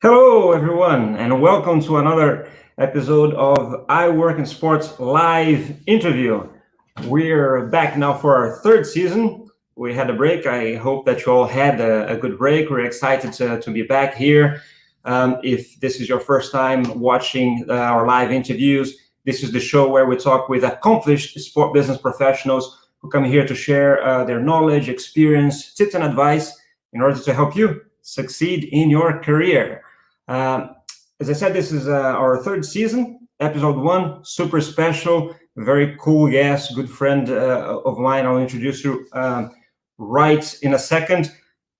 Hello, everyone, and welcome to another episode of iWorkinSport live interview. We're back now for our third season. We had a break. I hope that you all had a good break. We're excited to be back here. If this is your first time watching our live interviews, this is the show where we talk with accomplished sport business professionals who come here to share their knowledge, experience, tips, and advice in order to help you succeed in your career. As I said, this is our third season, episode 1, super special, very cool guest, good friend of mine. I'll introduce you right in a second.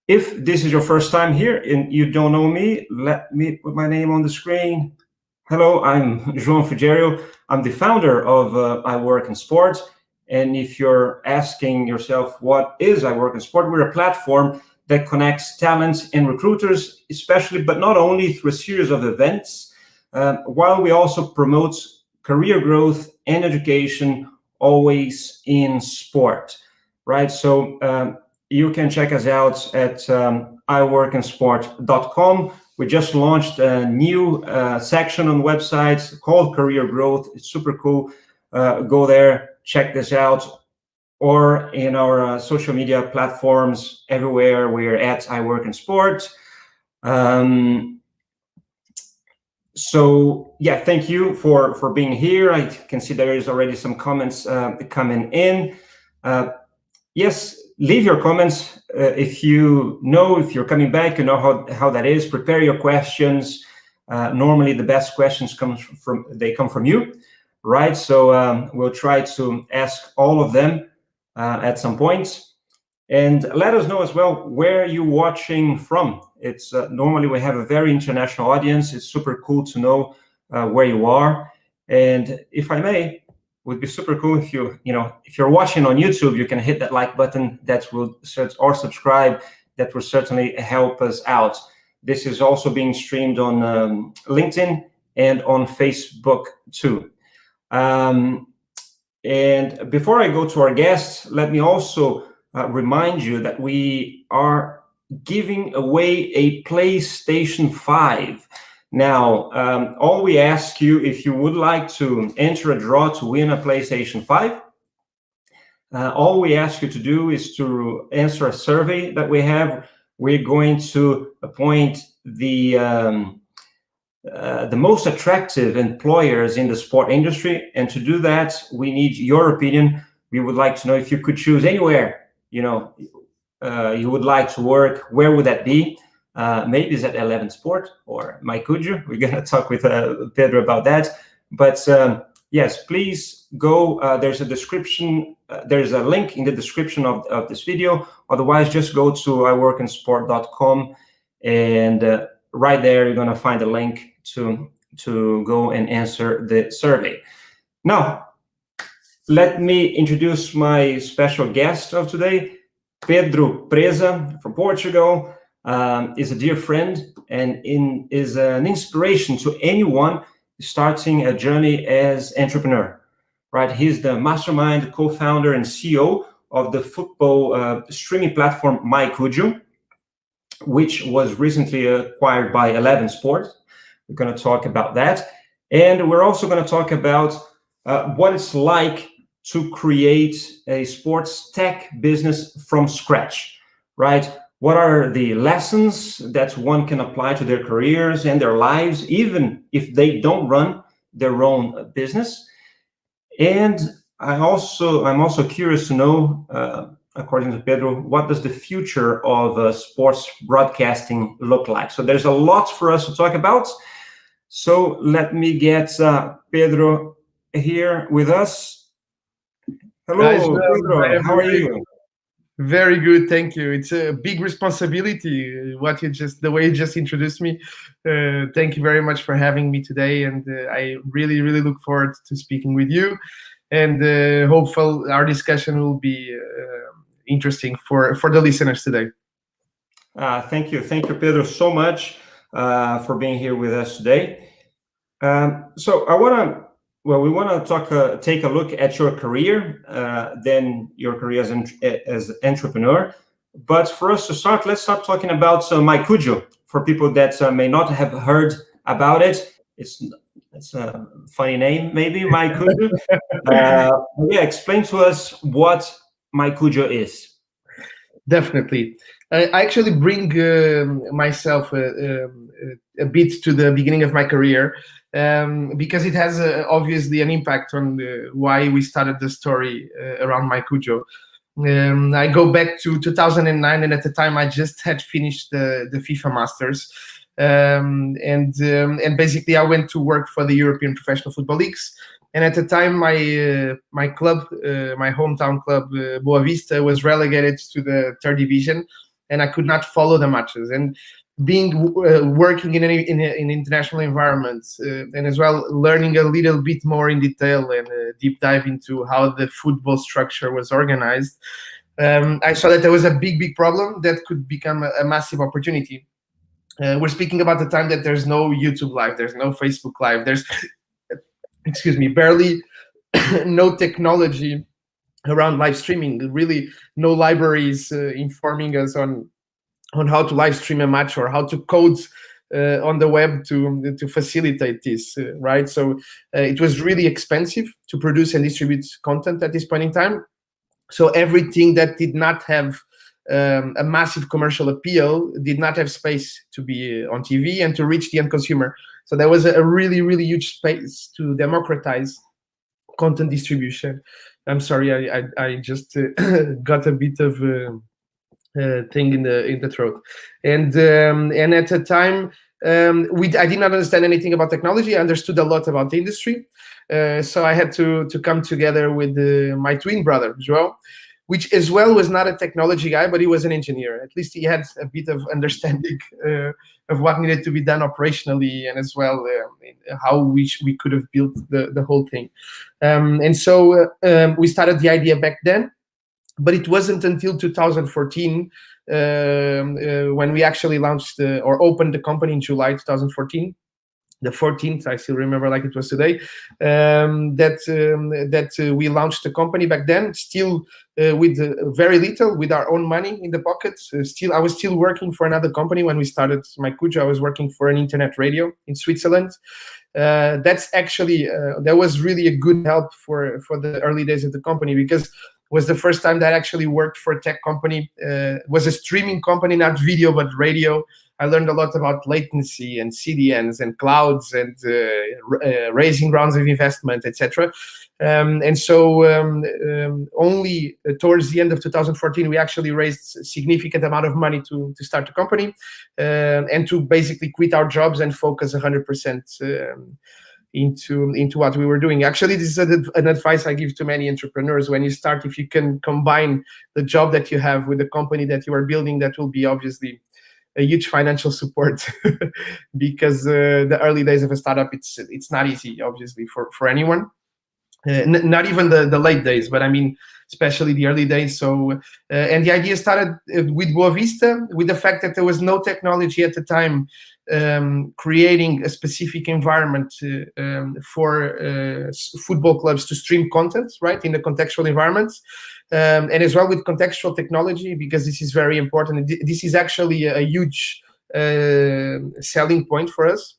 If this is your first time here and you don't know me, let me put my name on the screen. Hello, I'm João Fugerio. I'm the founder of iWorkinSport. And if you're asking yourself, what is iWorkinSport? We're a platform that connects talents and recruiters, especially, but not only, through a series of events, while we also promote career growth and education, always in sport, right? So you can check us out at iWorkinSport.com. We just launched a new section on the website called Career Growth. It's super cool. Go there, check this out. Or in our social media platforms, everywhere we're at iWorkinSport. So yeah, thank you for being here. I can see there is already some comments coming in. Yes, leave your comments if you're coming back, you know how that is. Prepare your questions. Normally the best questions come from you, right? So we'll try to ask all of them at some point, and let us know as well where you're watching from. It's normally we have a very international audience. It's super cool to know where you are, and if I may, would be super cool if if you're watching on YouTube, you can hit that like button. That will or subscribe. That will certainly help us out. This is also being streamed on LinkedIn and on Facebook too. And before I go to our guests, let me also remind you that we are giving away a PlayStation 5. Now, all we ask you, if you would like to enter a draw to win a PlayStation 5, all we ask you to do is to answer a survey that we have. We're going to appoint the most attractive employers in the sport industry, and to do that, we need your opinion. We would like to know, if you could choose anywhere, you would like to work, where would that be? Maybe it's at 11 Sport or MyCujoo. We're gonna talk with Pedro about that. But yes, please go. There's a description. There's a link in the description of this video. Otherwise, just go to iWorkinSport.com, and right there, you're going to find a link to go and answer the survey. Now, let me introduce my special guest of today, Pedro Presa from Portugal. Is a dear friend and is an inspiration to anyone starting a journey as entrepreneur, right? He's the mastermind, co-founder, and CEO of the football streaming platform MyCujoo, which was recently acquired by 11 Sport. We're going to talk about that. And we're also going to talk about what it's like to create a sports tech business from scratch, right? What are the lessons that one can apply to their careers and their lives, even if they don't run their own business? And I'm also curious to know, according to Pedro, what does the future of sports broadcasting look like? So there's a lot for us to talk about. So let me get Pedro here with us. Hello, Guys, Pedro. How are you? Very good, thank you. It's a big responsibility, the way you just introduced me. Thank you very much for having me today, and I really look forward to speaking with you. And hopefully our discussion will be interesting for the listeners today. Thank you, Pedro, so much for being here with us today. So we want to take a look at your career, then your career as entrepreneur. But for us to start, let's start talking about MyCujoo, for people that may not have heard about it, it's a funny name, maybe, MyCujoo. Yeah, explain to us what MyCujoo is. Definitely. I actually bring myself a bit to the beginning of my career, because it has obviously an impact on why we started the story around MyCujoo. I go back to 2009, and at the time I just had finished the FIFA Masters, and basically I went to work for the European Professional Football Leagues. And at the time, my club, my hometown club, Boa Vista, was relegated to the third division, and I could not follow the matches. And being working in an international environment, and as well learning a little bit more in detail and deep dive into how the football structure was organized, I saw that there was a big problem that could become a massive opportunity. We're speaking about the time that there's no YouTube Live, there's no Facebook Live, there's barely no technology around live streaming, really no libraries informing us on how to live stream a match or how to code on the web to facilitate this, right? So it was really expensive to produce and distribute content at this point in time. So everything that did not have a massive commercial appeal did not have space to be on TV and to reach the end consumer. So there was a really huge space to democratize content distribution. I'm sorry, I just got a bit of thing in the throat, and at the time I did not understand anything about technology. I understood a lot about the industry, so I had to come together with my twin brother João, which as well was not a technology guy, but he was an engineer. At least he had a bit of understanding of what needed to be done operationally, and as well how we could have built the whole thing. And so we started the idea back then, but it wasn't until 2014 when we actually launched or opened the company in July 2014. The 14th, I still remember like it was today, that we launched the company back then, still with very little, with our own money in the pockets. I was still working for another company when we started MyCujoo. I was working for an internet radio in Switzerland. That's actually, that was really a good help for the early days of the company, because it was the first time that I actually worked for a tech company. Was a streaming company, not video, but radio. I learned a lot about latency and CDNs and clouds and raising rounds of investment, etc. And so only towards the end of 2014, we actually raised a significant amount of money to start the company and to basically quit our jobs and focus 100% into what we were doing. Actually, this is an advice I give to many entrepreneurs. When you start, if you can combine the job that you have with the company that you are building, that will be obviously a huge financial support because the early days of a startup, it's not easy, obviously, for anyone. Not even the late days, but I mean, especially the early days. So, and the idea started with Boa Vista, with the fact that there was no technology at the time creating a specific environment for football clubs to stream content, right, in the contextual environments. And as well with contextual technology, because this is very important. This is actually a huge selling point for us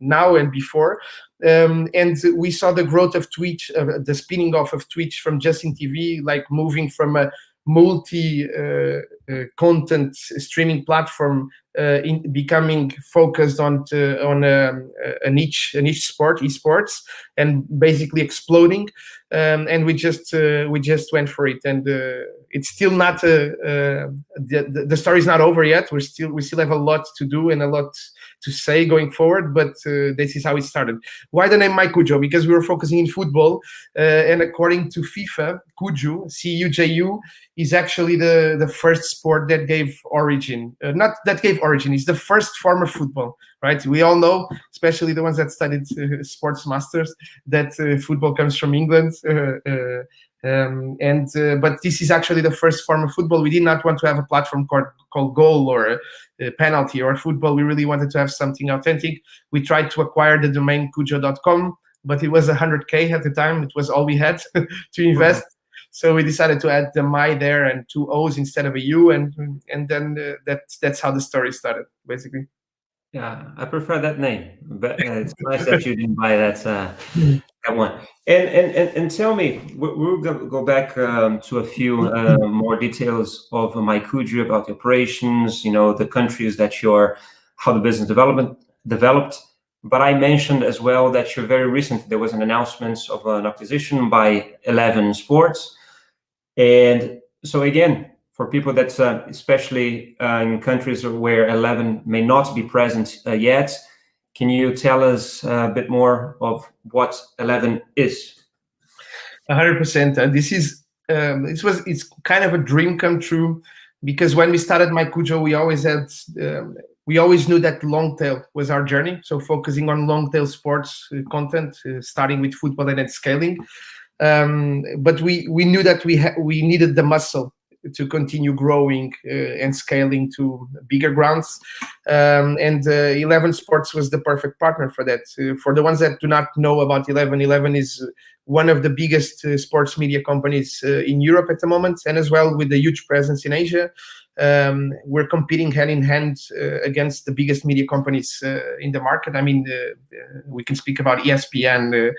now and before. And we saw the growth of Twitch, the spinning off of Twitch from Justin TV, like moving from a multi-content streaming platform in becoming focused on a niche sport, esports, and basically exploding. And we just went for it, and it's still not the story's not over yet. We still have a lot to do and a lot to say going forward, but this is how it started. Why the name MyCujoo? Because we were focusing in football, and according to FIFA, Cujoo, CUJU, is actually the first sport that gave origin. Not that gave origin, it's the first form of football, right? We all know, especially the ones that studied Sports Masters, that football comes from England. But this is actually the first form of football. We did not want to have a platform called goal or penalty or football. We really wanted to have something authentic. We tried to acquire the domain Cujoo.com, but it was 100K at the time. It was all we had to invest. So we decided to add the my there and two O's instead of a U, and then that's how the story started, basically. Yeah, I prefer that name, but it's nice that you didn't buy that one. And tell me, we'll go back to a few more details of MyCujoo about the operations, the countries that how the business developed. But I mentioned as well that you're very recent. There was an announcement of an acquisition by 11 Sports, and so again, for people that, especially in countries where 11 may not be present yet, can you tell us a bit more of what 11 is? 100%. It's kind of a dream come true, because when we started MyCujoo, we always knew that long tail was our journey. So focusing on long tail sports content, starting with football and then scaling. But we knew that we needed the muscle to continue growing and scaling to bigger grounds. And 11 Sports was the perfect partner for that. For the ones that do not know about 11 is one of the biggest sports media companies in Europe at the moment, and as well with a huge presence in Asia. We're competing hand in hand against the biggest media companies in the market. I mean, we can speak about ESPN,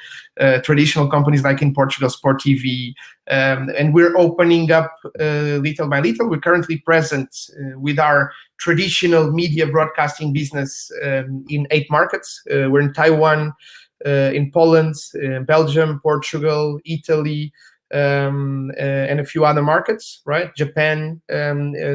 traditional companies like in Portugal, Sport TV, and we're opening up little by little. We're currently present with our traditional media broadcasting business in 8 markets. We're in Taiwan, in Poland, Belgium, Portugal, Italy, and a few other markets, right? Japan.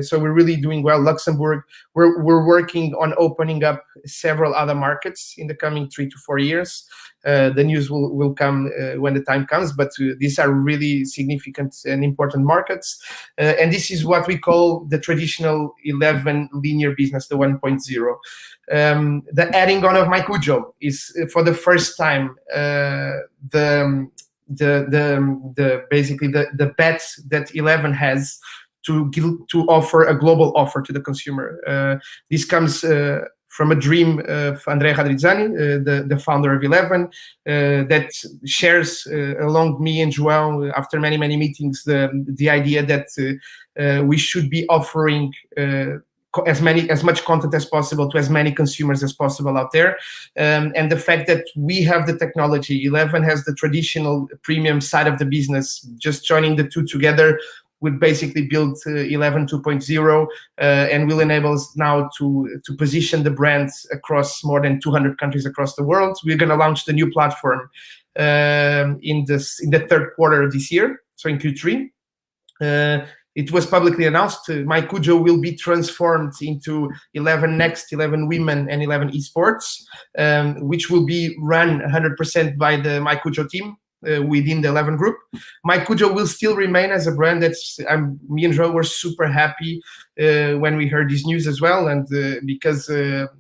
So we're really doing well. Luxembourg. We're working on opening up several other markets in the coming 3 to 4 years. The news will come when the time comes, but these are really significant and important markets. And this is what we call the traditional 11 linear business, the 1.0. The adding on of MyCujoo is for the first time basically the bets that 11 has to offer a global offer to the consumer. This comes from a dream of Andrea Radrizzani, the founder of 11, that shares along me and João after many meetings the idea that we should be offering as much content as possible to as many consumers as possible out there, and the fact that we have the technology, 11 has the traditional premium side of the business. Just joining the two together would basically build 11 2.0, and will enable us now to position the brands across more than 200 countries across the world. We're going to launch the new platform in the third quarter of this year, so in Q3. It was publicly announced MyCujoo will be transformed into 11 Next, 11 Women, and 11 Esports, which will be run 100% by the MyCujoo team within the 11 group. MyCujoo will still remain as a brand. Me and Joe were super happy when we heard this news as well, and because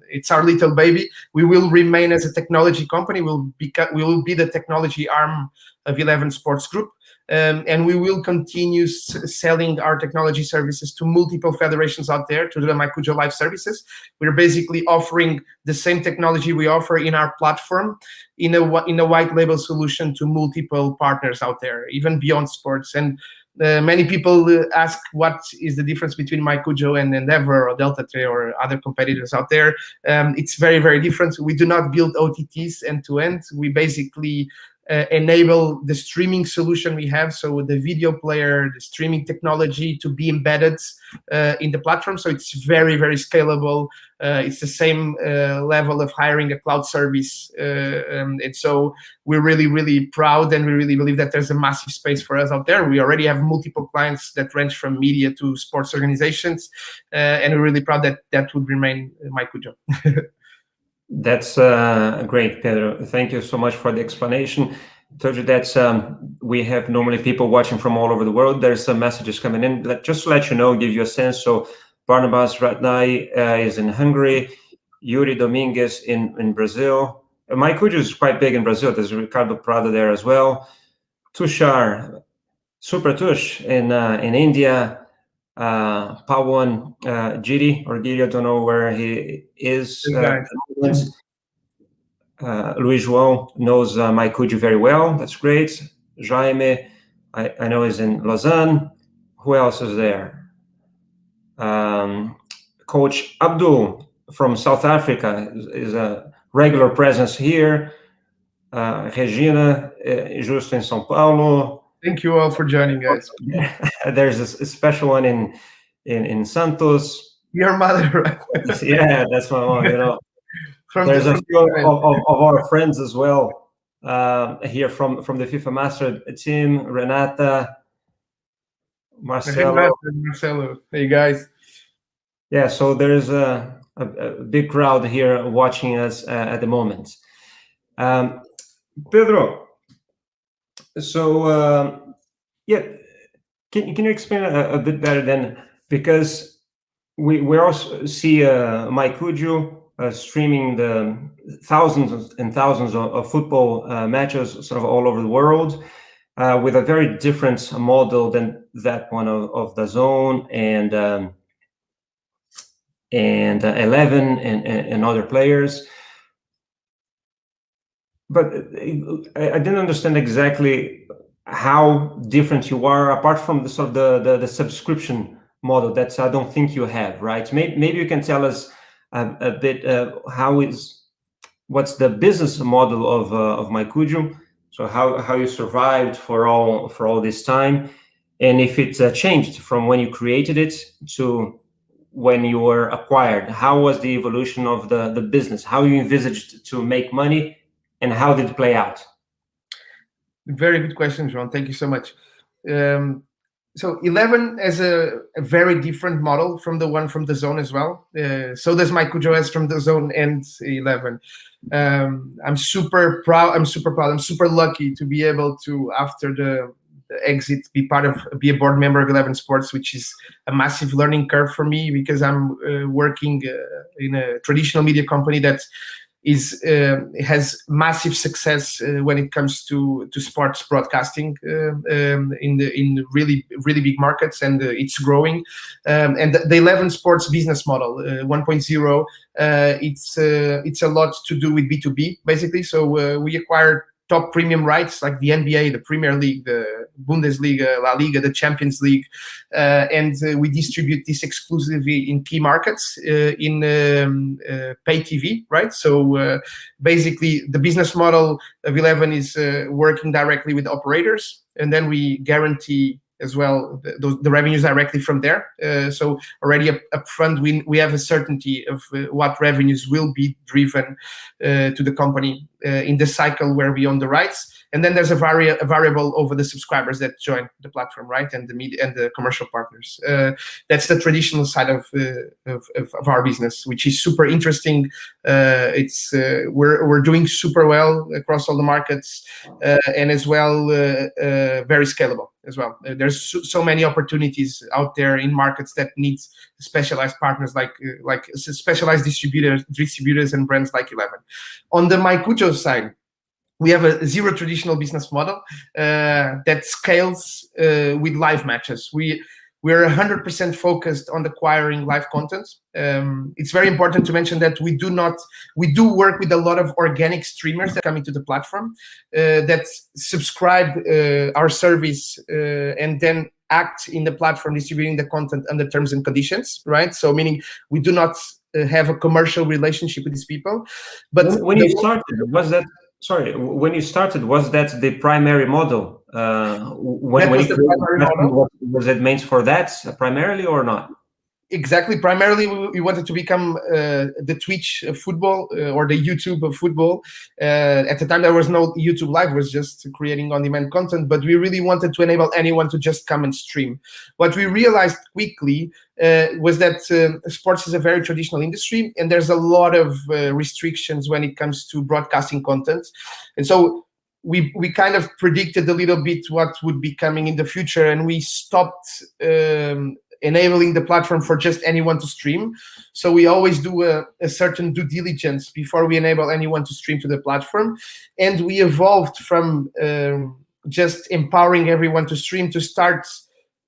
it's our little baby. We will remain as a technology company. We will be the technology arm of 11 Sports Group. And we will continue selling our technology services to multiple federations out there, to the MyCujoo Live services. We're basically offering the same technology we offer in our platform in a white label solution to multiple partners out there, even beyond sports. And many people ask what is the difference between MyCujoo and Endeavor or Delta Tree or other competitors out there. It's very different. We do not build OTTs end to end. We basically enable the streaming solution we have, so the video player, the streaming technology, to be embedded in the platform. So it's very scalable. It's the same level of hiring a cloud service, and so we're really proud, and we really believe that there's a massive space for us out there. We already have multiple clients that range from media to sports organizations, and we're really proud that would remain MyCujoo. That's great, Pedro. Thank you so much for the explanation. I told you that we have normally people watching from all over the world. There's some messages coming in. Just to let you know, give you a sense. So Barnabas Ratnai is in Hungary, Yuri Dominguez in Brazil. MyCujoo is quite big in Brazil. There's Ricardo Prado there as well. Tushar, Super Tush in India. Pawan Giri, I don't know where he is. Luis João knows MyCujoo very well. That's great. Jaime I know is in Lausanne. Who else is there? Coach Abdul from South Africa is a regular presence here. Regina, justo em São Paulo. Thank you all for joining, guys. There's a special one in Santos. Your mother, right? Yeah, that's my mom. There's a few of our friends as well here from the FIFA Master team. Renata, Marcelo. Hey guys. Yeah, so there's a big crowd here watching us at the moment. Pedro, so yeah, can you explain a bit better then? Because we also see MyCujoo streaming the thousands and thousands of football matches sort of all over the world with a very different model than that one of DAZN and 11 and other players. But I didn't understand exactly how different you are, apart from the sort of the subscription model that I don't think you have, right? Maybe you can tell us a bit what's the business model of MyCujoo? So how you survived for all this time, and if it's changed from when you created it to when you were acquired. How was the evolution of the business? How you envisaged to make money, and how did it play out? Very good question, João. Thank you so much. So 11 has a very different model from the one from DAZN as well. So does MyCujoo as from DAZN and 11. I'm super proud. I'm super lucky to be able to, after the exit, be a board member of 11 Sports, which is a massive learning curve for me, because I'm working in a traditional media company that has massive success when it comes to sports broadcasting in really big markets, and it's growing. And the 11 Sports business model 1.0, it's a lot to do with B2B basically. So we acquired top premium rights like the NBA, the Premier League, the Bundesliga, La Liga, the Champions League, and we distribute this exclusively in key markets in pay TV, right? So basically the business model of 11 is working directly with operators, and then we guarantee as well the revenues directly from there. So already up front, we have a certainty of what revenues will be driven to the company in the cycle where we own the rights. And then there's a variable over the subscribers that join the platform, right? And the media and the commercial partners. That's the traditional side of our business, which is super interesting. We're doing super well across all the markets, and as well very scalable as well. There's so many opportunities out there in markets that need specialized partners like specialized distributors and brands like 11. On the MyCujoo side, we have a zero traditional business model that scales with live matches. We're 100% focused on acquiring live content. It's very important to mention that we do work with a lot of organic streamers that come into the platform that subscribe our service and then act in the platform distributing the content under terms and conditions, right? So meaning we do not have a commercial relationship with these people. But when you started, was that the primary model? Was it meant for that primarily or not? Exactly. Primarily, we wanted to become the Twitch of football or the YouTube of football. At the time, there was no YouTube Live; it was just creating on-demand content. But we really wanted to enable anyone to just come and stream. What we realized quickly was that sports is a very traditional industry, and there's a lot of restrictions when it comes to broadcasting content. And so we kind of predicted a little bit what would be coming in the future, and we stopped enabling the platform for just anyone to stream. So we always do a certain due diligence before we enable anyone to stream to the platform. And we evolved from just empowering everyone to stream to start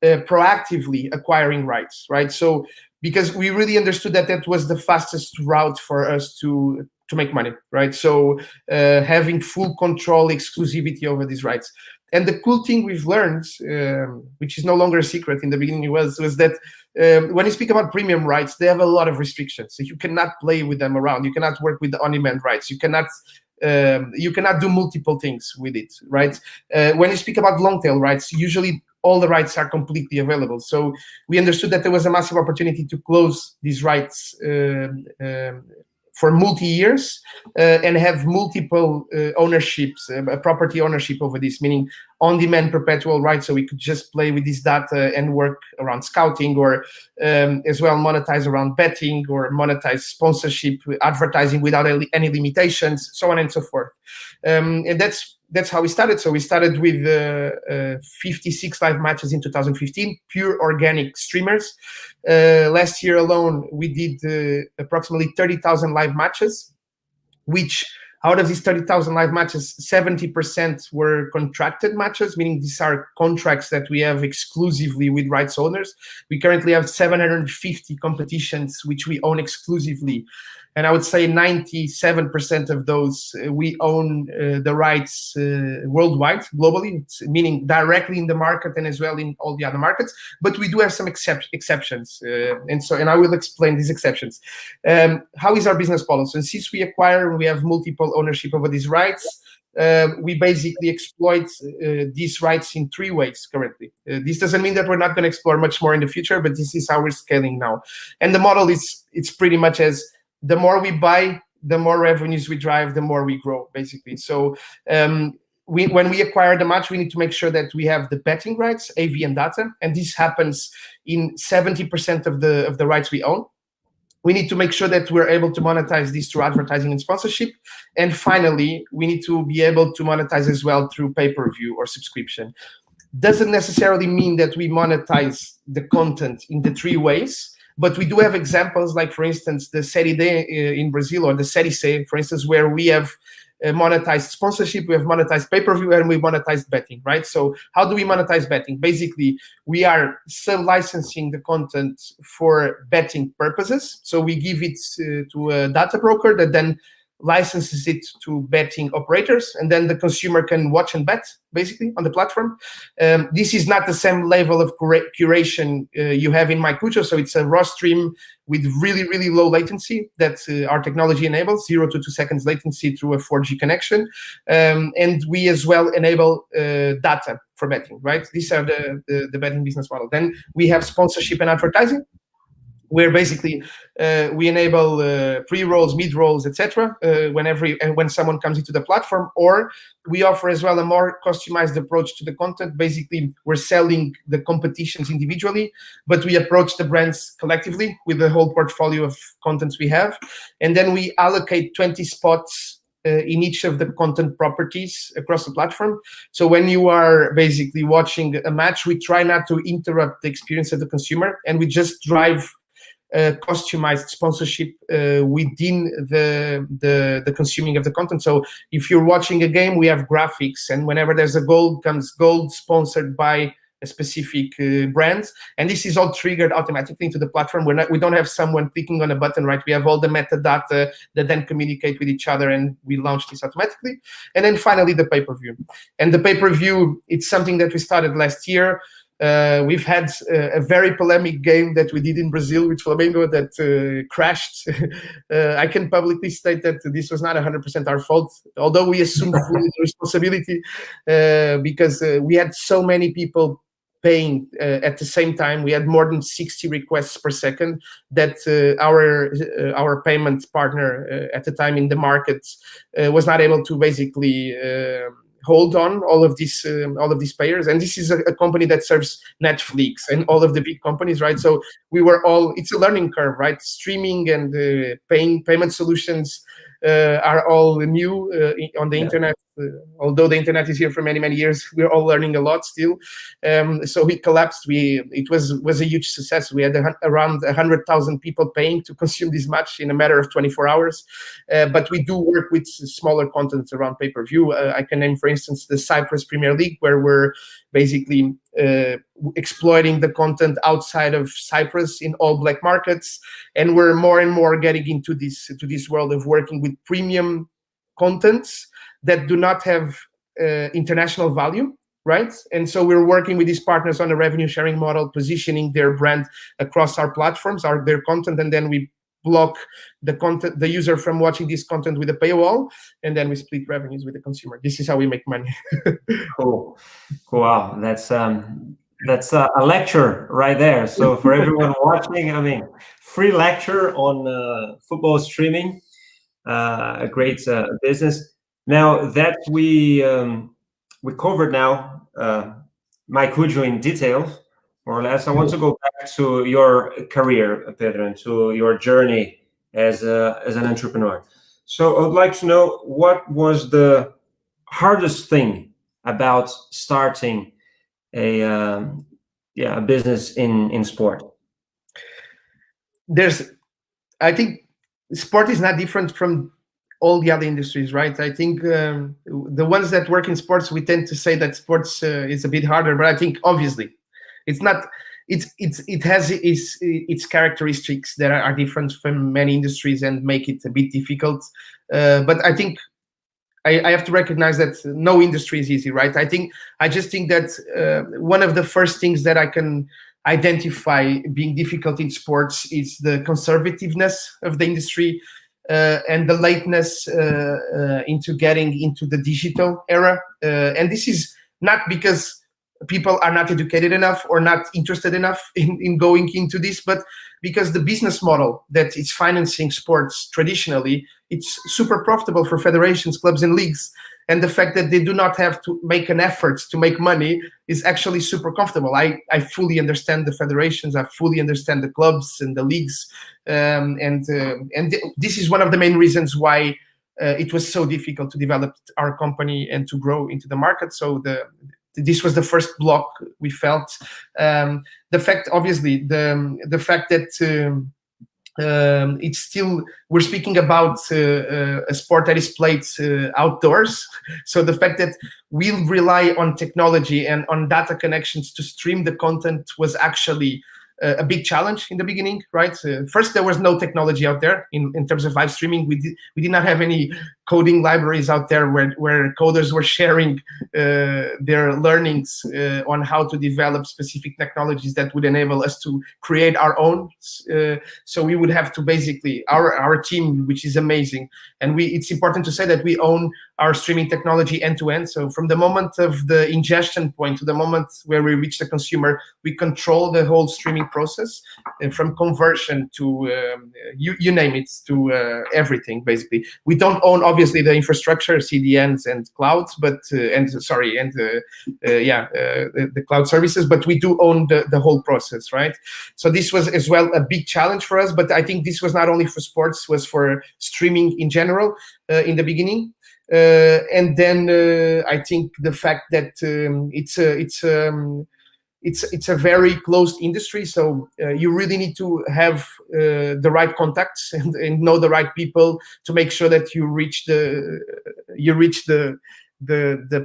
proactively acquiring rights, right? So because we really understood that was the fastest route for us to make money, right? So having full control, exclusivity over these rights. And the cool thing we've learned, which is no longer a secret in the beginning, was that when you speak about premium rights, they have a lot of restrictions. So you cannot play with them around. You cannot work with the on-demand rights. You cannot do multiple things with it, right? When you speak about long-tail rights, usually all the rights are completely available. So we understood that there was a massive opportunity to close these rights for multi-years and have multiple ownerships, property ownership over this, meaning on-demand perpetual rights, so we could just play with this data and work around scouting, or as well monetize around betting, or monetize sponsorship, advertising without any limitations, so on and so forth. And that's how we started. So we started with 56 live matches in 2015, pure organic streamers. Last year alone, we did approximately 30,000 live matches, which out of these 30,000 live matches, 70% were contracted matches, meaning these are contracts that we have exclusively with rights owners. We currently have 750 competitions which we own exclusively. And I would say 97% of those we own the rights worldwide, globally, meaning directly in the market and as well in all the other markets. But we do have some exceptions, and I will explain these exceptions. How is our business model? So since we acquire, we have multiple ownership over these rights. We basically exploit these rights in 3 ways currently. This doesn't mean that we're not going to explore much more in the future, but this is how we're scaling now. And the model it's pretty much as the more we buy, the more revenues we drive, the more we grow, basically. So when we acquire the match, we need to make sure that we have the betting rights, AV and data, and this happens in 70% of the rights we own. We need to make sure that we're able to monetize this through advertising and sponsorship. And finally, we need to be able to monetize as well through pay-per-view or subscription. Doesn't necessarily mean that we monetize the content in the 3 ways, but we do have examples like, for instance, the Série D in Brazil, or the Série C, for instance, where we have monetized sponsorship, we have monetized pay-per-view, and we monetized betting, right? So how do we monetize betting? Basically, we are sub-licensing the content for betting purposes. So we give it to a data broker that then licenses it to betting operators, and then the consumer can watch and bet basically on the platform. This is not the same level of curation you have in MyCujoo, so it's a raw stream with really, really low latency that our technology enables, 0 to 2 seconds latency through a 4G connection. And we as well enable data for betting, right? These are the betting business model. Then we have sponsorship and advertising, where basically we enable pre-rolls, mid-rolls, etc. When someone comes into the platform, or we offer as well a more customized approach to the content. Basically, we're selling the competitions individually, but we approach the brands collectively with the whole portfolio of contents we have. And then we allocate 20 spots in each of the content properties across the platform. So when you are basically watching a match, we try not to interrupt the experience of the consumer, and we just drive customized sponsorship within the consuming of the content. So if you're watching a game, we have graphics, and whenever there's a goal, comes gold sponsored by a specific brand, and this is all triggered automatically into the platform. We don't have someone clicking on a button, right? We have all the metadata that then communicate with each other, and we launch this automatically. And then finally, the pay-per-view. And the pay-per-view, it's something that we started last year. We've had a very polemic game that we did in Brazil with Flamengo that crashed. I can publicly state that this was not 100% our fault, although we assumed fully the responsibility because we had so many people paying at the same time. We had more than 60 requests per second that our payment partner at the time in the market was not able to basically hold on all of these payers. And this is a company that serves Netflix and all of the big companies, right? So it's a learning curve, right? Streaming and payment solutions are all new on the internet. Although the internet is here for many, many years, we're all learning a lot still. So we collapsed. It was a huge success. We had around 100,000 people paying to consume this match in a matter of 24 hours. But we do work with smaller contents around pay-per-view. I can name, for instance, the Cyprus Premier League, where we're basically exploiting the content outside of Cyprus in all black markets. And we're more and more getting into this world of working with premium contents that do not have international value, right? And so we're working with these partners on a revenue sharing model, positioning their brand across our platforms, their content, and then we block the user from watching this content with a paywall, and then we split revenues with the consumer. This is how we make money. Cool. Wow, that's a lecture right there. So for everyone watching, I mean, free lecture on football streaming, a great business. Now that we covered now MyCujoo in detail, more or less, I want to go back to your career, Pedro, and to your journey as an entrepreneur. So I would like to know, what was the hardest thing about starting a business in sport? I think sport is not different from all the other industries, right? I think the ones that work in sports, we tend to say that sports is a bit harder, but I think obviously it's not. It has its characteristics that are different from many industries and make it a bit difficult. But I think I have to recognize that no industry is easy, right? I just think that one of the first things that I can identify being difficult in sports is the conservativeness of the industry and the lateness into getting into the digital era. And this is not because people are not educated enough or not interested enough in going into this, but because the business model that is financing sports traditionally, it's super profitable for federations, clubs, and leagues. And the fact that they do not have to make an effort to make money is actually super comfortable. I fully understand the federations, I fully understand the clubs and the leagues. And this is one of the main reasons why it was so difficult to develop our company and to grow into the market. So this was the first block we felt. The fact, obviously, the fact that it's still, we're speaking about a sport that is played outdoors. So the fact that we rely on technology and on data connections to stream the content was actually a big challenge in the beginning, right? First, there was no technology out there in terms of live streaming. We did not have any coding libraries out there where coders were sharing their learnings on how to develop specific technologies that would enable us to create our own. So we would have to basically, our team, which is amazing, and it's important to say that we own our streaming technology end to end. So from the moment of the ingestion point to the moment where we reach the consumer, we control the whole streaming process, and from conversion to you name it, to everything basically. We don't own obviously the infrastructure, CDNs and clouds, but the cloud services, but we do own the whole process, right? So this was as well a big challenge for us, but I think this was not only for sports, was for streaming in general in the beginning. And then I think the fact that it's a very closed industry, so you really need to have the right contacts and know the right people to make sure that you reach the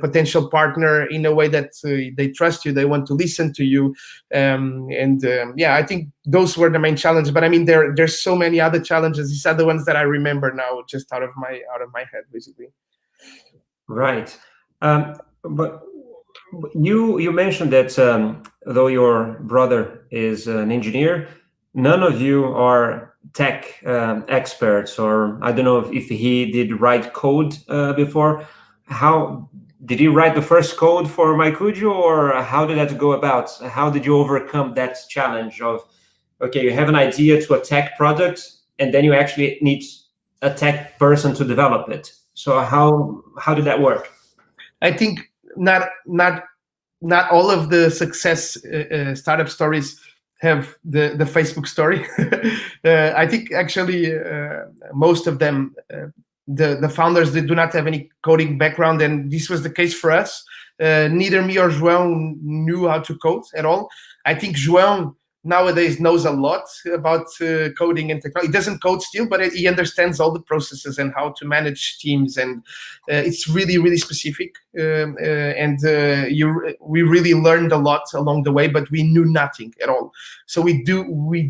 potential partner in a way that they trust you, they want to listen to you, I think those were the main challenges. But I mean, there's so many other challenges. These are the ones that I remember now, just out of my head, basically. Right, but you mentioned that though your brother is an engineer, none of you are tech experts, or I don't know if he did write code before. How did he write the first code for MyCujoo, or how did that go about? How did you overcome that challenge of, okay, you have an idea to a tech product, and then you actually need a tech person to develop it? So how did that work? I think not all of the success startup stories have the Facebook story. I think actually most of them, the founders, they do not have any coding background, and this was the case for us. Neither me or João knew how to code at all. I think João nowadays knows a lot about coding and technology. He doesn't code still, but he understands all the processes and how to manage teams, and it's really, really specific. We really learned a lot along the way, but we knew nothing at all. So we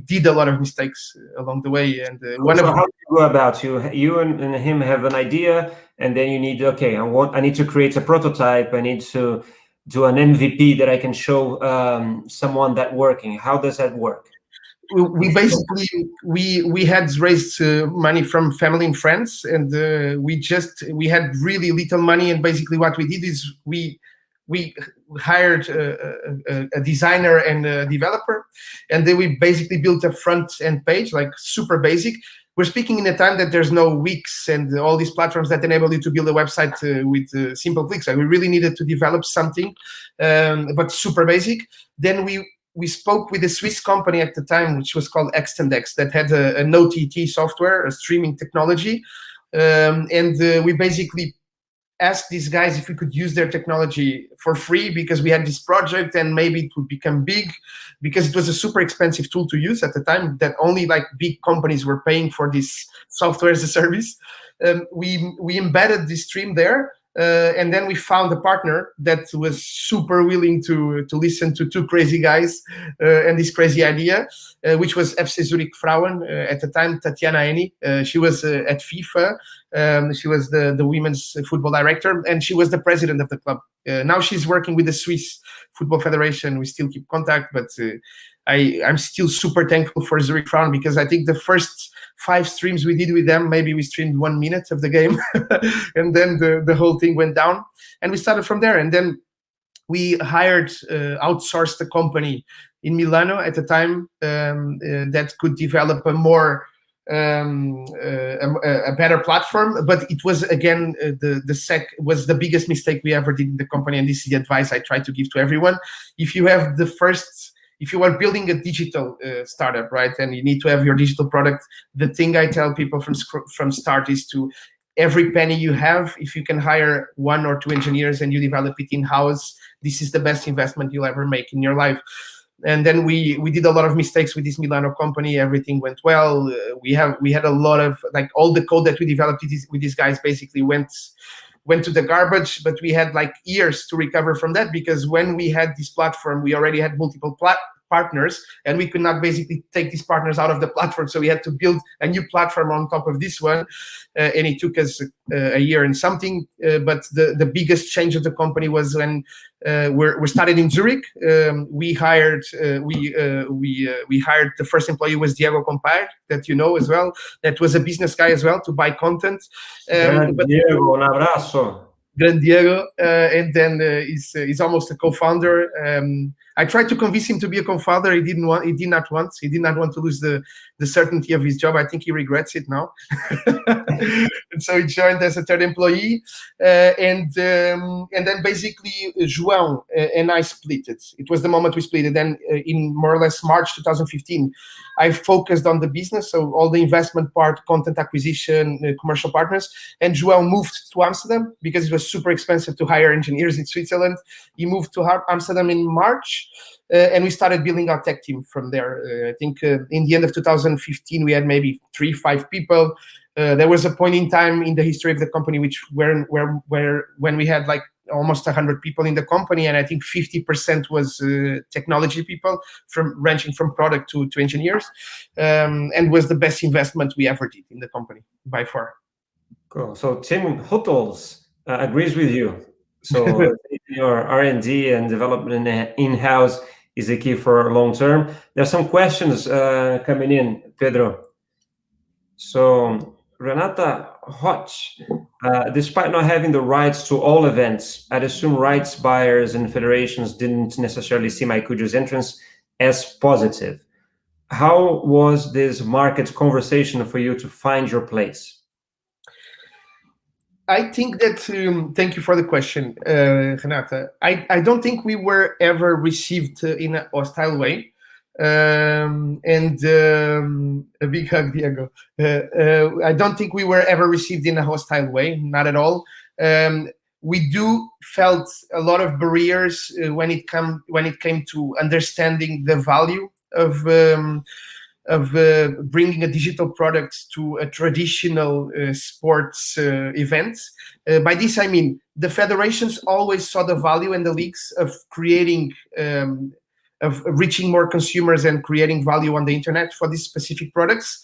did a lot of mistakes along the way. And how do you go about? You and him have an idea, and then you need, okay, I need to create a prototype. I need to do an MVP that I can show someone that working? How does that work? We basically we had raised money from family and friends, and we had really little money, and basically what we did is we hired a designer and a developer, and then we basically built a front end page, like super basic. We're speaking in a time that there's no Wix and all these platforms that enable you to build a website with simple clicks. Like we really needed to develop something, but super basic. Then we spoke with a Swiss company at the time, which was called Extendex, that had an OTT software, a streaming technology. And we basically asked these guys if we could use their technology for free because we had this project and maybe it would become big, because it was a super expensive tool to use at the time that only like big companies were paying for this software as a service. We embedded this stream there. And then we found a partner that was super willing to listen to two crazy guys and this crazy idea, which was FC Zurich Frauen. At the time, Tatiana Eni. She was at FIFA. She was the women's football director, and she was the president of the club. Now she's working with the Swiss Football Federation. We still keep contact, but I'm still super thankful for Zurich Frauen, because I think the first 5 streams we did with them, maybe we streamed 1 minute of the game, and then the whole thing went down, and we started from there. And then we outsourced a company in Milano at the time that could develop a more a better platform. But it was again the SEC was the biggest mistake we ever did in the company, and this is the advice I try to give to everyone. If you are building a digital startup, right, and you need to have your digital product, the thing I tell people from start is to every penny you have, if you can hire 1 or 2 engineers and you develop it in-house, this is the best investment you'll ever make in your life. And then we did a lot of mistakes with this Milano company. Everything went well. We had a lot of, like, all the code that we developed with these guys basically went to the garbage, but we had like years to recover from that, because when we had this platform, we already had multiple partners, and we could not basically take these partners out of the platform. So we had to build a new platform on top of this one, and it took us a year and something. But the biggest change of the company was when we started in Zurich. We hired the first employee was Diego Compar, that you know as well. That was a business guy as well, to buy content. Diego, un abrazo. Grand Diego, and then he's almost a co-founder. I tried to convince him to be a co-founder. He did not want to lose the certainty of his job. I think he regrets it now. And so he joined as a third employee, and then basically João and I split it. It was the moment we split it. Then in more or less March 2015, I focused on the business, so all the investment part, content acquisition, commercial partners, and João moved to Amsterdam because it was super expensive to hire engineers in Switzerland. He moved to Amsterdam in March, and we started building our tech team from there. I think in the end of 2015, we had maybe 3-5 people. There was a point in time in the history of the company when we had like almost 100 people in the company, and I think 50% was technology people, ranging from product to engineers, and was the best investment we ever did in the company by far. Cool. So Tim Huttels agrees with you. So your R&D and development in-house is the key for long term. There's some questions coming in, Pedro. So Renata Hodge, despite not having the rights to all events, I'd assume rights buyers and federations didn't necessarily see MyCujoo's entrance as positive. How was this market conversation for you to find your place? I think that, thank you for the question, Renata. I don't think we were ever received in a hostile way. And a big hug, Diego. I don't think we were ever received in a hostile way, not at all. We felt a lot of barriers when it came to understanding the value of bringing a digital product to a traditional sports event. By this, I mean the federations always saw the value and the leagues of creating, of reaching more consumers and creating value on the internet for these specific products.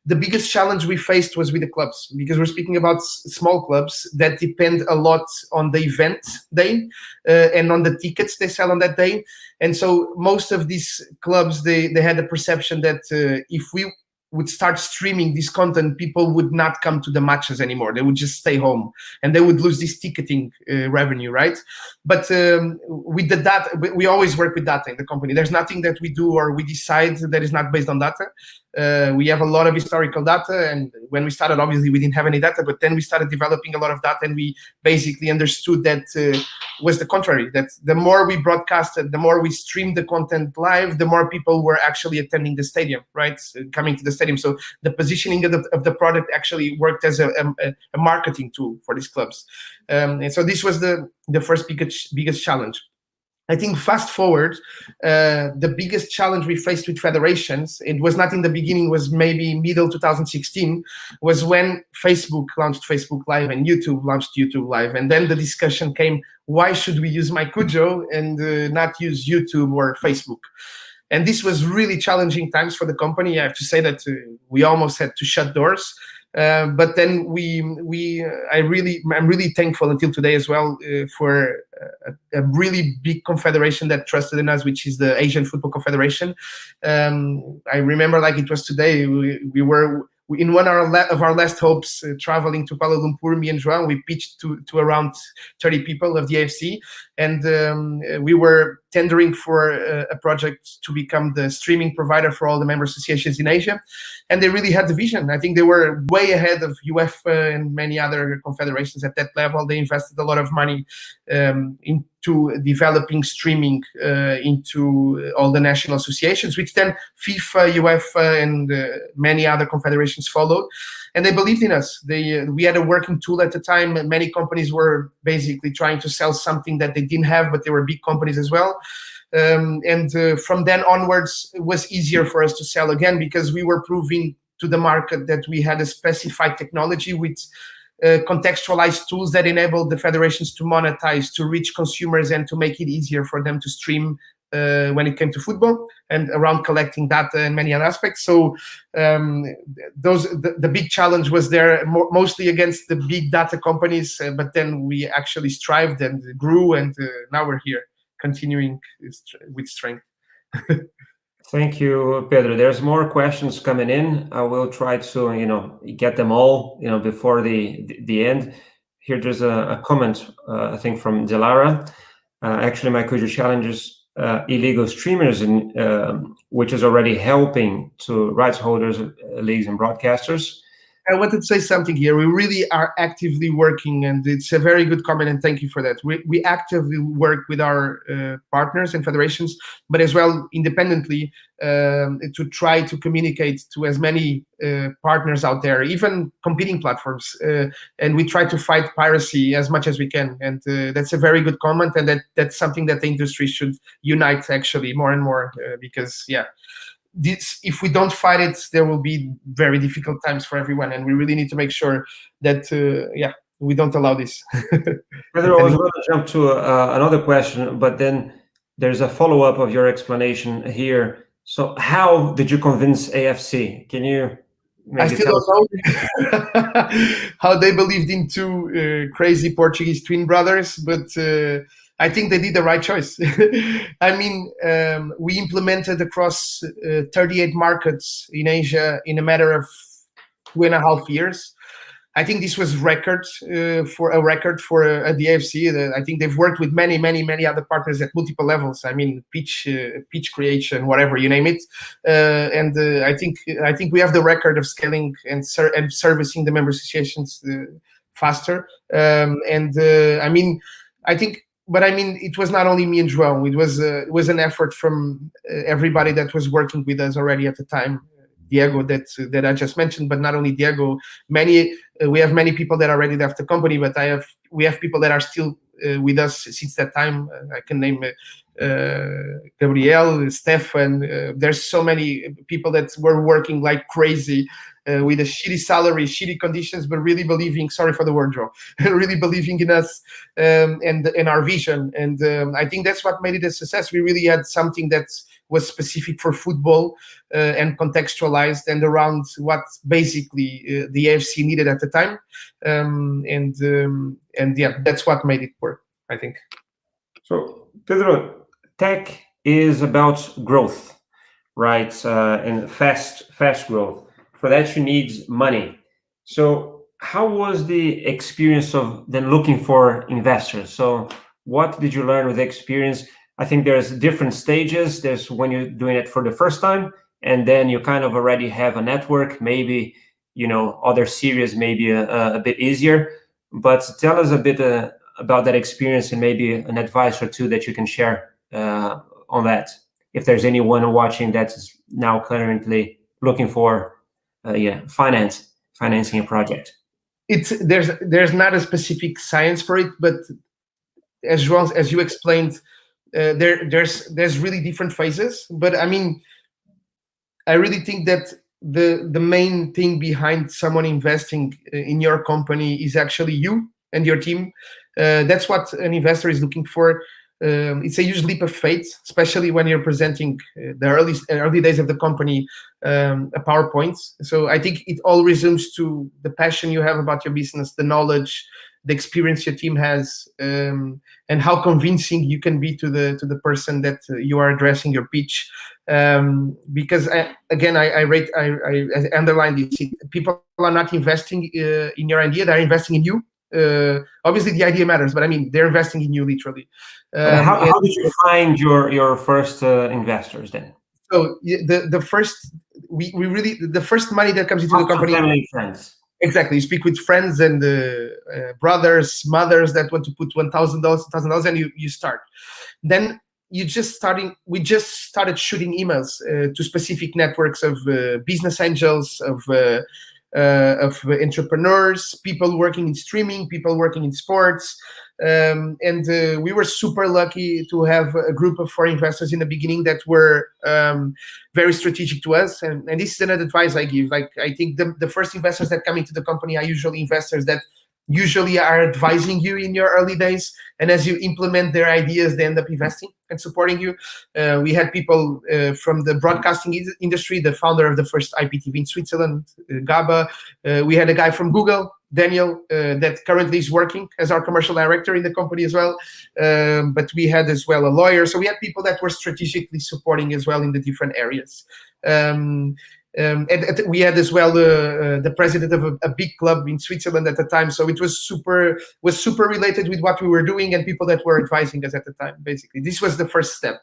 the biggest challenge we faced was with the clubs, because we're speaking about small clubs that depend a lot on the event day and on the tickets they sell on that day. And so most of these clubs, they had the perception that if we would start streaming this content, people would not come to the matches anymore. They would just stay home, and they would lose this ticketing revenue, right? But with the data, we always work with data in the company. There's nothing that we do or we decide that is not based on data. We have a lot of historical data, and when we started, obviously we didn't have any data, but then we started developing a lot of data, and we basically understood that was the contrary, that the more we broadcasted, the more we streamed the content live, the more people were actually attending the stadium, right? Coming to the stadium. So the positioning of the product actually worked as a marketing tool for these clubs. And so this was the first biggest challenge. I think fast forward, the biggest challenge we faced with federations, it was not in the beginning, was maybe middle 2016, was when Facebook launched Facebook Live and YouTube launched YouTube Live. And then the discussion came, why should we use MyCujoo and not use YouTube or Facebook? And this was really challenging times for the company. I have to say that we almost had to shut doors. But then I'm really thankful until today as well for a really big confederation that trusted in us, which is the Asian Football Confederation. I remember like it was today. We were in one of our last hopes, traveling to Kuala Lumpur, me and João, we pitched to around 30 people of the AFC, and we were tendering for a project to become the streaming provider for all the member associations in Asia. And they really had the vision. I think they were way ahead of UEFA and many other confederations at that level. They invested a lot of money into developing streaming into all the national associations, which then FIFA, UEFA, and many other confederations followed. And they believed in us. We had a working tool at the time. Many companies were basically trying to sell something that they didn't have, but they were big companies as well. From then onwards, it was easier for us to sell again, because we were proving to the market that we had a specified technology with contextualized tools that enabled the federations to monetize, to reach consumers, and to make it easier for them to stream when it came to football and around collecting data and many other aspects. So the big challenge was there, mostly against the big data companies, but then we actually strived and grew, and now we're here, continuing with strength. Thank you, Pedro. There's more questions coming in. I will try to, get them all, before the end. Here, there's a comment, I think, from Delara. Actually, MyCujoo challenges illegal streamers, which is already helping to rights holders, leagues, and broadcasters. I wanted to say something here. We really are actively working, and it's a very good comment, and thank you for that. We actively work with our partners and federations, but as well independently, to try to communicate to as many partners out there, even competing platforms, and we try to fight piracy as much as we can. And that's a very good comment, and that's something that the industry should unite actually more and more, because if we don't fight it, there will be very difficult times for everyone, and we really need to make sure that we don't allow this. Pedro, I was going to jump to another question, but then there's a follow-up of your explanation here. So how did you convince AFC? Can you maybe I still don't know how they believed in two crazy Portuguese twin brothers, but I think they did the right choice. I mean, we implemented across 38 markets in Asia in a matter of 2.5 years. I think this was record for the AFC. I think they've worked with many other partners at multiple levels. I mean, pitch creation, whatever you name it. I think we have the record of scaling and servicing the member associations faster. But it was not only me and João. It was an effort from everybody that was working with us already at the time. Diego, that I just mentioned, but not only Diego. We have many people that already left the company, but we have people that are still with us since that time. I can name Gabriel, Stefan. There's so many people that were working like crazy with a shitty salary, shitty conditions, but really believing, sorry for the word, Joe, really believing in us and in our vision. And I think that's what made it a success. We really had something that was specific for football and contextualized and around what basically the AFC needed at the time. And yeah, that's what made it work, I think. So, Pedro, tech is about growth, right? And fast growth. For that, you need money. So how was the experience of then looking for investors? So what did you learn with the experience? I think there's different stages. There's when you're doing it for the first time, and then you kind of already have a network, maybe, other series, maybe a bit easier. But tell us a bit about that experience and maybe an advice or two that you can share on that. If there's anyone watching that's now currently looking for financing a project. There's not a specific science for it, but as well as you explained, there's really different phases. But I mean, I really think that the main thing behind someone investing in your company is actually you and your team. That's what an investor is looking for. It's a huge leap of faith, especially when you're presenting the early days of the company a PowerPoint. So I think it all resumes to the passion you have about your business, the knowledge, the experience your team has, and how convincing you can be to the person that you are addressing your pitch. Because I underline this: people are not investing in your idea; they're investing in you. Obviously the idea matters, but I mean, they're investing in you literally. How did you find your first investors then? So the first money that comes into the company, family and friends. Exactly. You speak with friends and brothers, mothers that want to put $1,000, and you start. Then we just started shooting emails to specific networks of business angels, of entrepreneurs, people working in streaming, people working in sports. And we were super lucky to have a group of 4 investors in the beginning that were very strategic to us. And this is another advice I give. Like, I think the first investors that come into the company are usually investors that usually are advising you in your early days. And as you implement their ideas, they end up investing and supporting you. We had people from the broadcasting industry, the founder of the first IPTV in Switzerland, Gaba. We had a guy from Google, Daniel, that currently is working as our commercial director in the company as well. But we had as well a lawyer. So we had people that were strategically supporting as well in the different areas. And we had as well the president of a big club in Switzerland at the time. So it was super related with what we were doing and people that were advising us at the time, basically. This was the first step.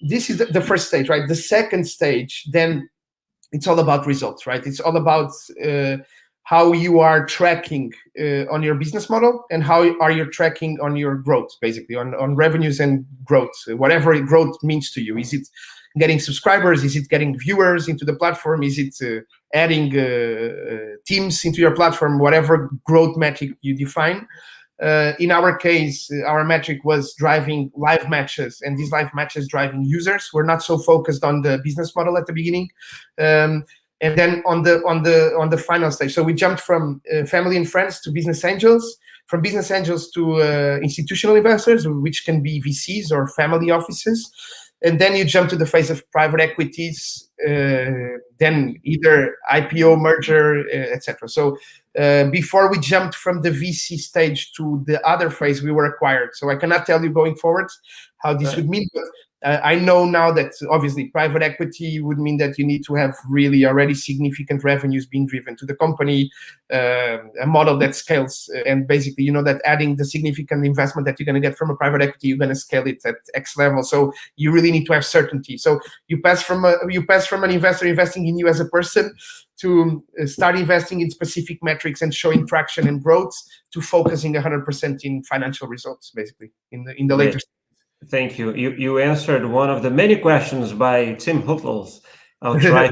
This is the first stage, right? The second stage, then it's all about results, right? It's all about how you are tracking on your business model and how are you tracking on your growth, basically, on revenues and growth, whatever growth means to you. Is it getting subscribers? Is it getting viewers into the platform? Is it adding teams into your platform? Whatever growth metric you define. In our case, our metric was driving live matches, and these live matches driving users. We're not so focused on the business model at the beginning. And then on the final stage, so we jumped from family and friends to business angels, from business angels to institutional investors, which can be VCs or family offices. And then you jump to the phase of private equities, then either IPO, merger, etc. So before we jumped from the VC stage to the other phase, we were acquired. So I cannot tell you going forward how this would mean, but I know now that obviously private equity would mean that you need to have really already significant revenues being driven to the company, a model that scales, and basically, you know, that adding the significant investment that you're going to get from a private equity, you're going to scale it at X level. So you really need to have certainty. So you pass from an investor investing in you as a person to start investing in specific metrics and showing traction and growth to focusing 100% in financial results, basically in the later stage. Thank you. You answered one of the many questions by Tim Huttles. I'll try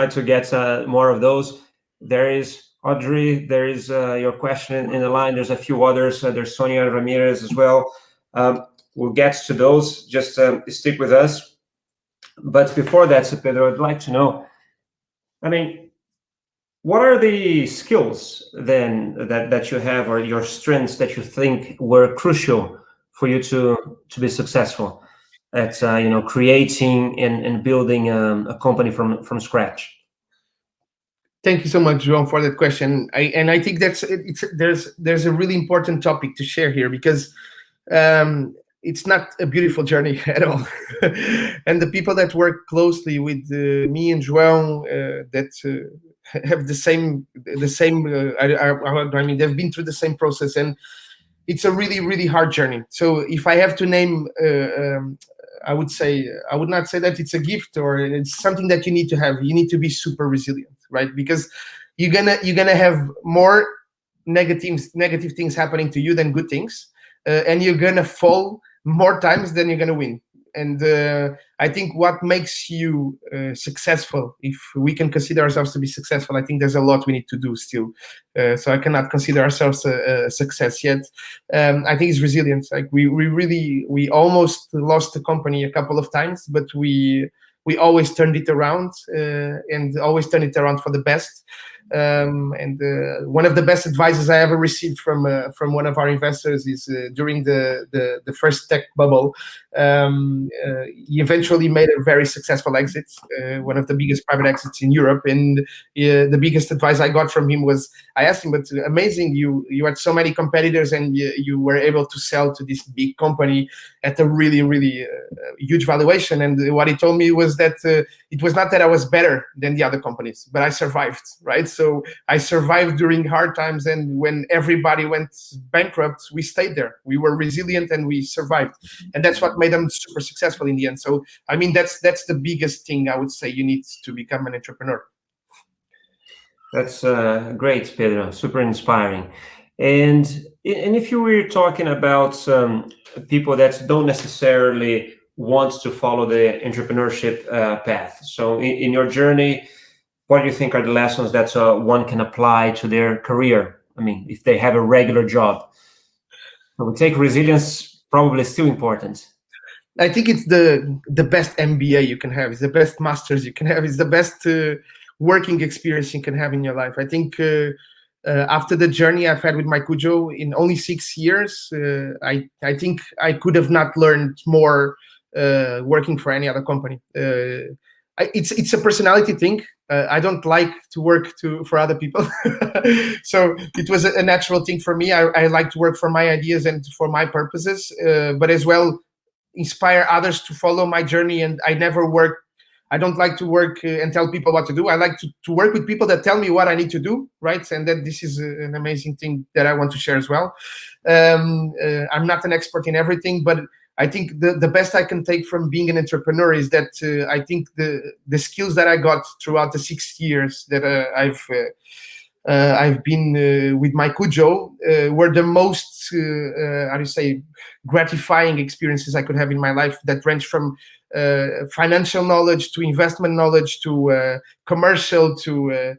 to get more of those. There is Audrey. There is your question in the line. There's a few others. There's Sonia Ramirez as well. We'll get to those. Just stick with us. But before that, Pedro, I'd like to know. I mean, What are the skills then that you have, or your strengths that you think were crucial for you to be successful at creating and building a company from scratch? Thank you so much, João, for that question. I think there's a really important topic to share here, because it's not a beautiful journey at all. And the people that work closely with me and João, that have the same. I mean, they've been through the same process, and it's a really, really hard journey. So if I have to name, I would say, I would not say that it's a gift or it's something that you need to have. You need to be super resilient, right? Because you're gonna have more negative things happening to you than good things, and you're gonna fall more times than you're gonna win. And I think what makes you successful, if we can consider ourselves to be successful, I think there's a lot we need to do still. So I cannot consider ourselves a success yet. I think it's resilience. Like we almost lost the company a couple of times, but we always turned it around, and always turned it around for the best. And one of the best advices I ever received from one of our investors is during the first tech bubble. He eventually made a very successful exit, one of the biggest private exits in Europe. And the biggest advice I got from him was, I asked him, "But amazing, you had so many competitors, and you were able to sell to this big company at a really, really huge valuation." And what he told me was that it was not that I was better than the other companies, but I survived, right? So I survived during hard times, and when everybody went bankrupt, we stayed there. We were resilient and we survived, and that's what made them super successful in the end. So I mean, that's the biggest thing I would say you need to become an entrepreneur. That's great, Pedro. Super inspiring. And if you were talking about people that don't necessarily want to follow the entrepreneurship path, so in your journey, what do you think are the lessons that one can apply to their career? I mean, if they have a regular job, I would take resilience probably still important. I think it's the best MBA you can have. It's the best masters you can have. It's the best working experience you can have in your life. I think after the journey I've had with MyCujoo in only 6 years, I think I could have not learned more working for any other company. It's a personality thing. I don't like to work for other people. So it was a natural thing for me. I like to work for my ideas and for my purposes, but as well inspire others to follow my journey. And I don't like to work and tell people what to do. I like to work with people that tell me what I need to do, right? And that this is an amazing thing that I want to share as well. I'm not an expert in everything, but I think the best I can take from being an entrepreneur is that I think the skills that I got throughout the 6 years that I've been with MyCujoo were the most, how do you say, gratifying experiences I could have in my life, that range from financial knowledge to investment knowledge to commercial to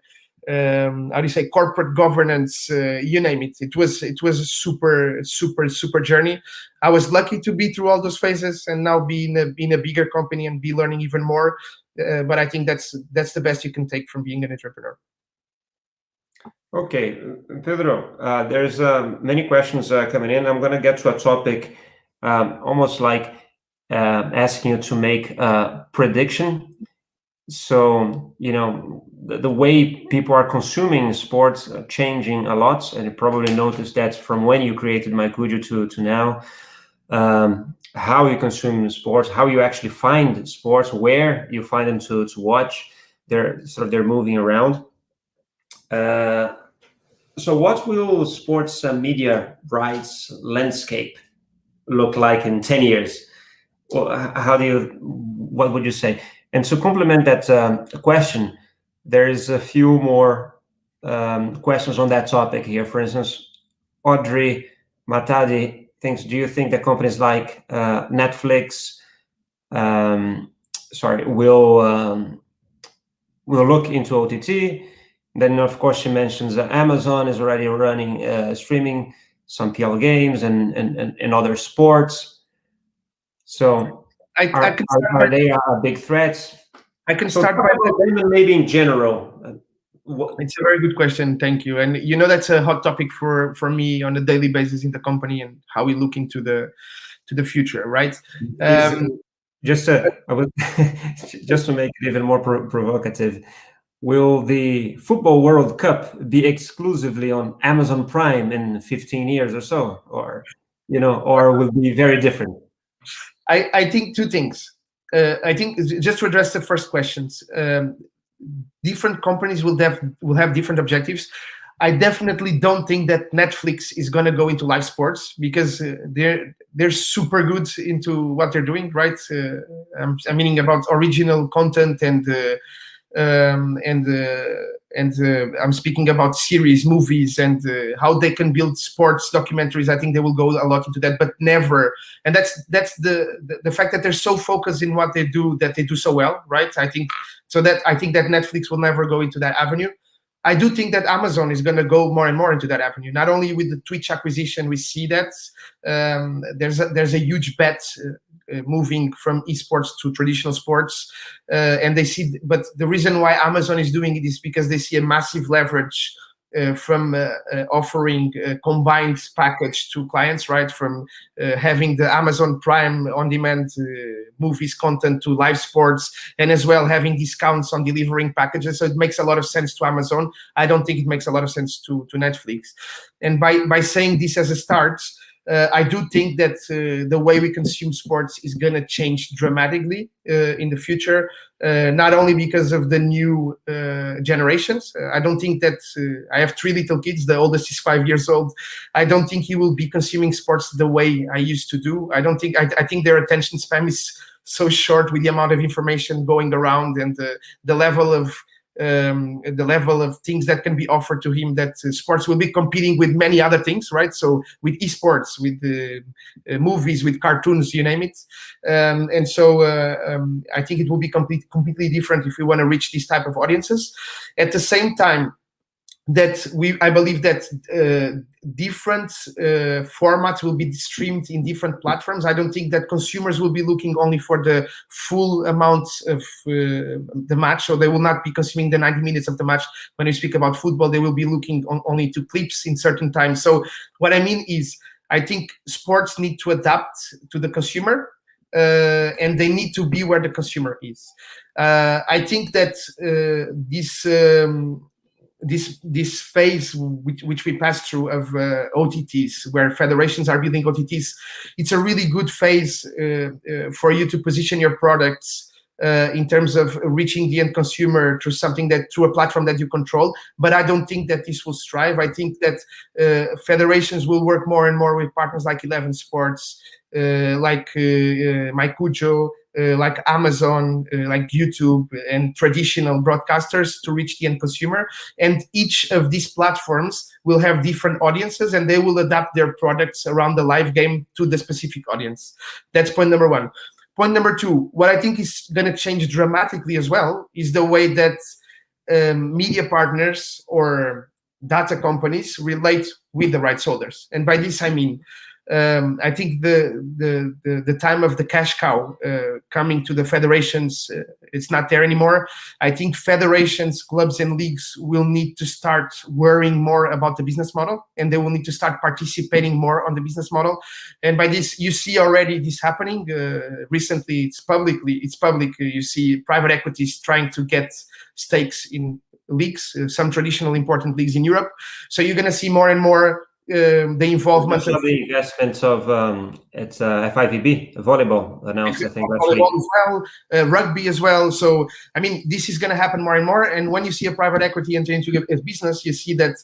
how do you say, corporate governance, you name it. It was a super journey. I was lucky to be through all those phases and now be in a bigger company and be learning even more. But I think that's the best you can take from being an entrepreneur. Okay, Pedro, there's many questions coming in. I'm going to get to a topic almost like asking you to make a prediction. So, the way people are consuming sports are changing a lot, and you probably noticed that from when you created MyCujoo to now. How you consume sports, how you actually find sports, where you find them to watch. They're moving around. So what will sports media rights landscape look like in 10 years? Well, what would you say? And to complement that question, there is a few more questions on that topic here. For instance, Audrey Matadi thinks, do you think that companies like Netflix will look into OTT? Then, of course, she mentions that Amazon is already running streaming some PL games and other sports. So are they a big threat? I can start by maybe in general. It's a very good question. Thank you. And you know, that's a hot topic for me on a daily basis in the company, and how we look into the future, right? Just just to make it even more provocative, will the Football World Cup be exclusively on Amazon Prime in 15 years or so, or or will be very different? I think two things. I think just to address the first questions, different companies will have different objectives. I definitely don't think that Netflix is going to go into live sports, because they're super good into what they're doing, right? I'm meaning about original content and I'm speaking about series, movies, and how they can build sports documentaries. I think they will go a lot into that, but never. And that's the fact that they're so focused in what they do, that they do so well, right? I think that Netflix will never go into that avenue. I do think that Amazon is going to go more and more into that avenue. Not only with the Twitch acquisition, we see that there's a huge bet moving from esports to traditional sports, and they see. But the reason why Amazon is doing it is because they see a massive leverage from offering a combined package to clients, right? From having the Amazon Prime on-demand movies content to live sports, and as well having discounts on delivering packages. So it makes a lot of sense to Amazon. I don't think it makes a lot of sense to Netflix. And by saying this as a start, I do think that the way we consume sports is going to change dramatically in the future, not only because of the new generations. I don't think that I have 3 little kids. The oldest is 5 years old. I don't think he will be consuming sports the way I used to do. I think their attention span is so short with the amount of information going around, and the level of things that can be offered to him, that sports will be competing with many other things, right? So with esports, with movies, with cartoons, you name it. And so I think it will be completely different if we want to reach these type of audiences. At the same time, I believe that different formats will be streamed in different platforms. I don't think that consumers will be looking only for the full amount of the match, so they will not be consuming the 90 minutes of the match. When we speak about football, they will be looking only to clips in certain times. So what I mean is, I think sports need to adapt to the consumer, and they need to be where the consumer is. I think that this phase which we passed through of OTTs, where federations are building OTTs, it's a really good phase for you to position your products in terms of reaching the end consumer through a platform that you control. But I don't think that this will strive. I think that federations will work more and more with partners like 11 Sports, like MyCujoo, like Amazon, like YouTube, and traditional broadcasters to reach the end consumer. And each of these platforms will have different audiences, and they will adapt their products around the live game to the specific audience. That's point number one. Point number two, what I think is going to change dramatically as well is the way that media partners or data companies relate with the rights holders. And by this I mean, I think the time of the cash cow coming to the federations, it's not there anymore. I think federations, clubs, and leagues will need to start worrying more about the business model, and they will need to start participating more on the business model. And by this, you see already this happening. Recently, it's public. You see private equities trying to get stakes in leagues, some traditional important leagues in Europe. So you're going to see more and more the involvement of the investments of it's FIVB volleyball announced, I think, last week. Volleyball as well, rugby as well. So I mean, this is going to happen more and more. And when you see a private equity enter into a business, you see that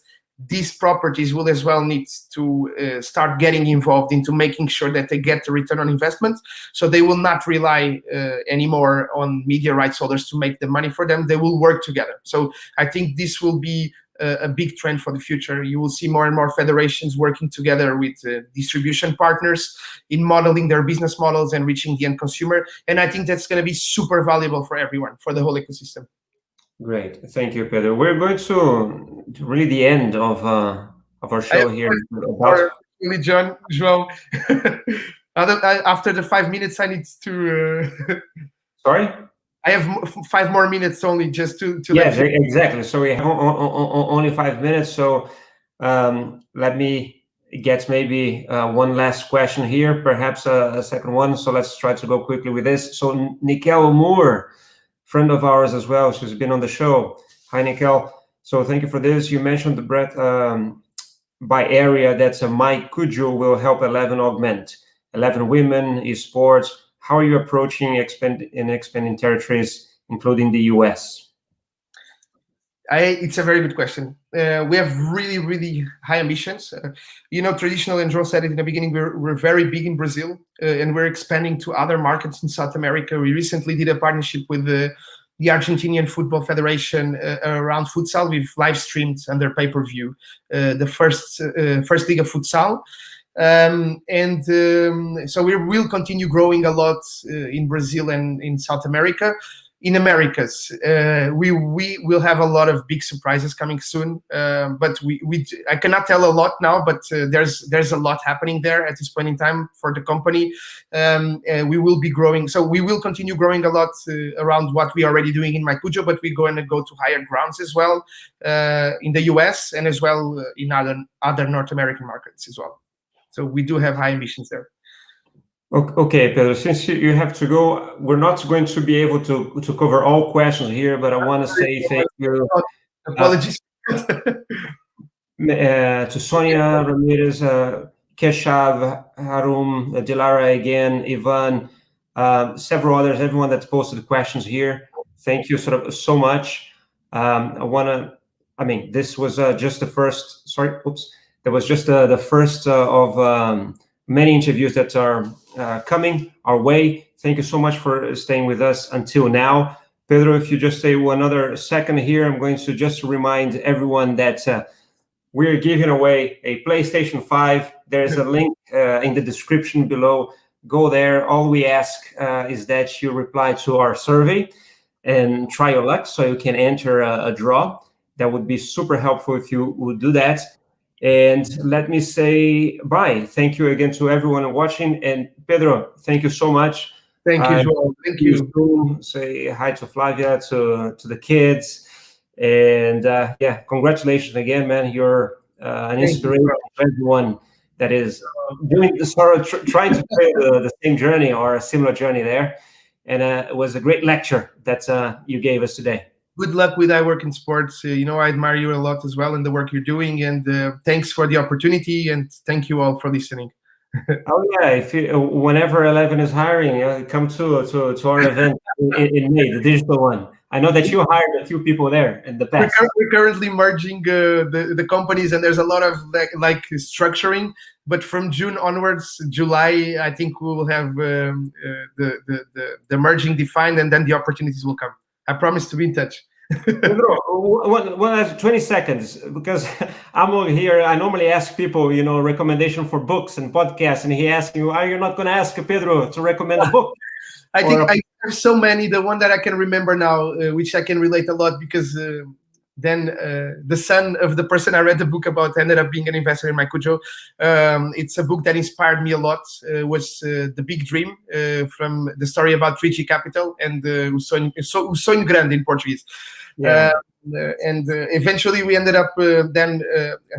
these properties will as well need to start getting involved into making sure that they get the return on investment. So they will not rely anymore on media rights holders to make the money for them. They will work together. So I think this will be a big trend for the future. You will see more and more federations working together with distribution partners in modeling their business models and reaching the end consumer. And I think that's going to be super valuable for everyone, for the whole ecosystem. Great, thank you, Pedro. We're going to really the end of our show here. Really, João. After the 5 minutes, I need to. Sorry. I have 5 more minutes only just to yes, exactly. So we have only 5 minutes. So let me get maybe one last question here, perhaps a second one. So let's try to go quickly with this. So Nikel Moore, friend of ours as well, she's been on the show. Hi, Nikel. So thank you for this. You mentioned the breadth by area that's a MyCujoo will help 11 augment 11 women, esports. How are you approaching expanding territories, including the US? It's a very good question. We have really, really high ambitions. Traditional, and João said it in the beginning, we're very big in Brazil, and we're expanding to other markets in South America. We recently did a partnership with the Argentinian Football Federation around futsal. We've live streamed under pay-per-view the first league of futsal. So we will continue growing a lot in Brazil and in South America. In Americas, we will have a lot of big surprises coming soon, but I cannot tell a lot now, but there's a lot happening there at this point in time for the company. We will be growing, so we will continue growing a lot around what we are already doing in MyCujoo, but we're going to go to higher grounds as well in the US and as well in other North American markets as well. So we do have high ambitions there. Okay, Pedro, since you have to go, we're not going to be able to cover all questions here, but I want to say thank you. Apologies. To Sonia Ramirez, Keshav, Harum, Dilara again, Ivan, several others, everyone that's posted questions here. Thank you so much. This was just the first, that was just the first of many interviews that are coming our way. Thank you so much for staying with us until now. Pedro, if you just stay one other second here, I'm going to just remind everyone that we're giving away a PlayStation 5. There's a link in the description below. Go there. All we ask is that you reply to our survey and try your luck so you can enter a draw. That would be super helpful if you would do that. And let me say bye. Thank you again to everyone watching. And Pedro, thank you so much. Thank you, João. Thank you. Say hi to Flavia, to the kids. And congratulations again, man. You're an inspiration to everyone that is doing trying to play the same journey or a similar journey there. And it was a great lecture that you gave us today. Good luck with iWorkinSport. I admire you a lot as well in the work you're doing, and thanks for the opportunity, and thank you all for listening. Oh yeah, whenever 11 is hiring, come to our event in May, the digital one. I know that you hired a few people there in the past. We're currently merging the companies, and there's a lot of like structuring. But from June onwards, July, I think we will have the merging defined, and then the opportunities will come. I promise to be in touch. Pedro, 20 seconds, because I'm over here. I normally ask people, recommendation for books and podcasts, and he asked you, are you not going to ask Pedro to recommend a book? I think I have so many. The one that I can remember now, which I can relate a lot, because then the son of the person I read the book about ended up being an investor in MyCujoo. It's a book that inspired me a lot. Was The Big Dream, from the story about 3G Capital and O Sonho Grande in Portuguese. Yeah. And eventually we ended up then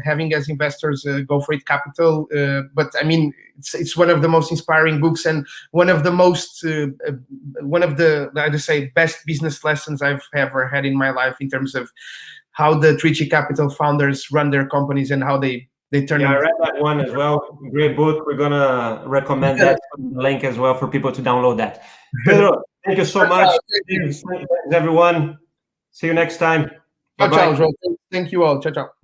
having as investors Go For It Capital. But I mean, it's one of the most inspiring books and one of the I'd say best business lessons I've ever had in my life in terms of how the 3G Capital founders run their companies and how they turn. Yeah, I read that one as well. Great book. We're gonna recommend that link as well for people to download that. Pedro, thank you so much. Thanks, everyone. See you next time. Ciao, ciao. Thank you all. Ciao, ciao.